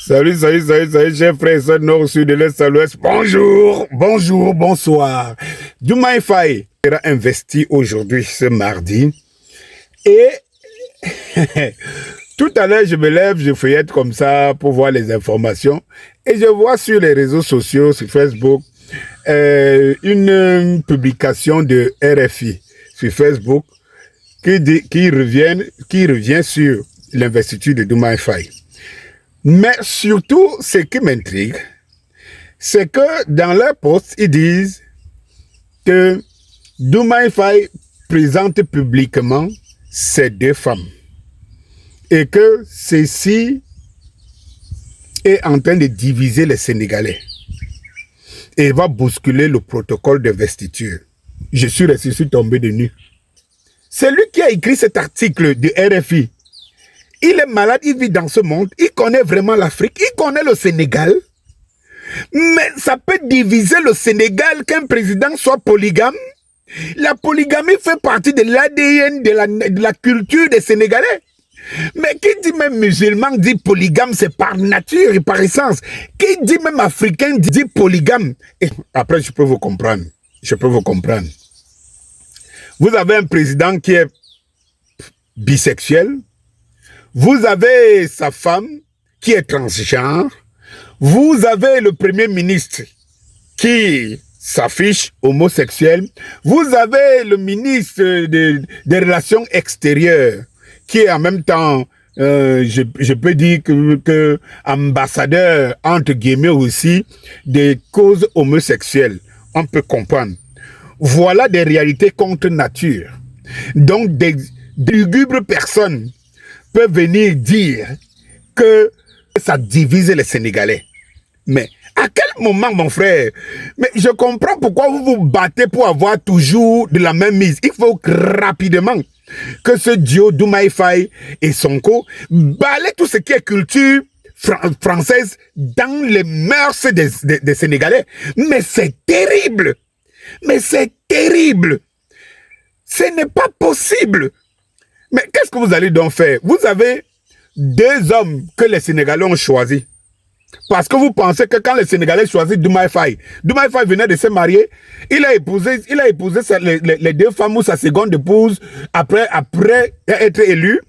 Salut, chers frères et sœurs, nord, sud, de l'est à l'ouest. Bonjour, bonsoir. Diomaye Faye sera investi aujourd'hui, ce mardi. Et tout à l'heure, je me lève, je feuillette comme ça pour voir les informations. Et je vois sur les réseaux sociaux, sur Facebook, une publication de RFI sur Facebook qui revient sur l'investiture de Diomaye Faye. Mais surtout, ce qui m'intrigue, c'est que dans leur post, ils disent que Diomaye Faye présente publiquement ces deux femmes et que ceci est en train de diviser les Sénégalais et va bousculer le protocole d'investiture. Je suis tombé de nu. C'est lui qui a écrit cet article de RFI. Il est malade, il vit dans ce monde, il connaît vraiment l'Afrique, il connaît le Sénégal. Mais ça peut diviser le Sénégal qu'un président soit polygame. La polygamie fait partie de l'ADN de la culture des Sénégalais. Mais qui dit même musulman dit polygame, c'est par nature et par essence. Qui dit même africain dit polygame. Et après, je peux vous comprendre. Vous avez un président qui est bisexuel. Vous avez sa femme qui est transgenre. Vous avez le premier ministre qui s'affiche homosexuel. Vous avez le ministre des Relations extérieures qui est en même temps, je peux dire que ambassadeur, entre guillemets aussi, des causes homosexuelles. On peut comprendre. Voilà des réalités contre nature. Donc, des lugubres personnes peuvent venir dire que ça divise les Sénégalais. Mais à quel moment, mon frère? Mais je comprends pourquoi vous vous battez pour avoir toujours de la même mise. Il faut rapidement que ce duo Diomaye Faye et Sonko balaie tout ce qui est culture française dans les mœurs des Sénégalais. Mais c'est terrible. Ce n'est pas possible. Mais qu'est-ce que vous allez donc faire? Vous avez deux hommes que les Sénégalais ont choisis. Parce que vous pensez que quand les Sénégalais choisissent Diomaye Faye venait de se marier, il a épousé les deux femmes ou sa seconde épouse après être élu.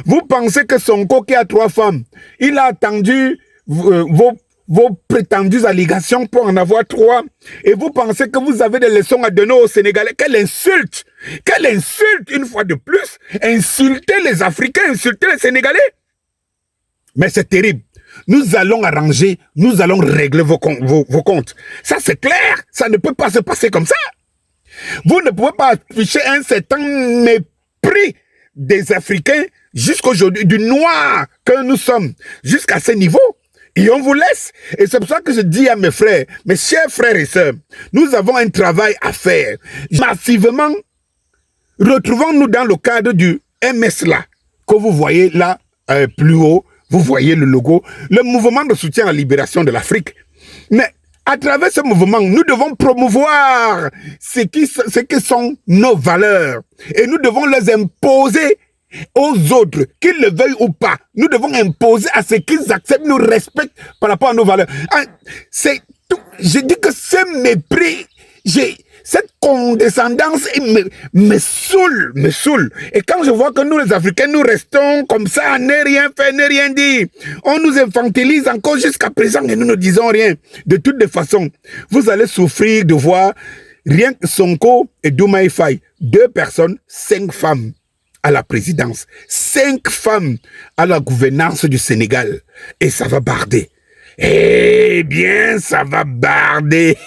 Vous pensez que Sonko qui a 3 femmes, il a attendu vos prétendues allégations pour en avoir 3. Et vous pensez que vous avez des leçons à donner aux Sénégalais. Quelle insulte une fois de plus. Insulter les Africains, insulter les Sénégalais. Mais c'est terrible. Nous allons arranger, nous allons régler vos comptes. Ça c'est clair, ça ne peut pas se passer comme ça. Vous ne pouvez pas afficher un certain mépris des Africains jusqu'aujourd'hui, du noir que nous sommes, jusqu'à ce niveau. Et on vous laisse. Et c'est pour ça que je dis à mes frères, mes chers frères et sœurs, nous avons un travail à faire. Massivement, retrouvons-nous dans le cadre du MS là, que vous voyez là, plus haut. Vous voyez le logo, le mouvement de soutien à la libération de l'Afrique. Mais à travers ce mouvement, nous devons promouvoir ce qui sont nos valeurs. Et nous devons les imposer aux autres, qu'ils le veuillent ou pas. Nous devons imposer à ceux qu'ils acceptent, nous respectent par rapport à nos valeurs. C'est tout. Je dis que ce mépris, cette condescendance me saoule. Et quand je vois que nous, les Africains, nous restons comme ça, à ne rien faire, ne rien dire, on nous infantilise encore jusqu'à présent et nous ne disons rien. De toutes les façons, vous allez souffrir de voir rien que Sonko et Diomaye Faye, 2 personnes, 5 femmes à la présidence, 5 femmes à la gouvernance du Sénégal. Et ça va barder. Eh bien, ça va barder.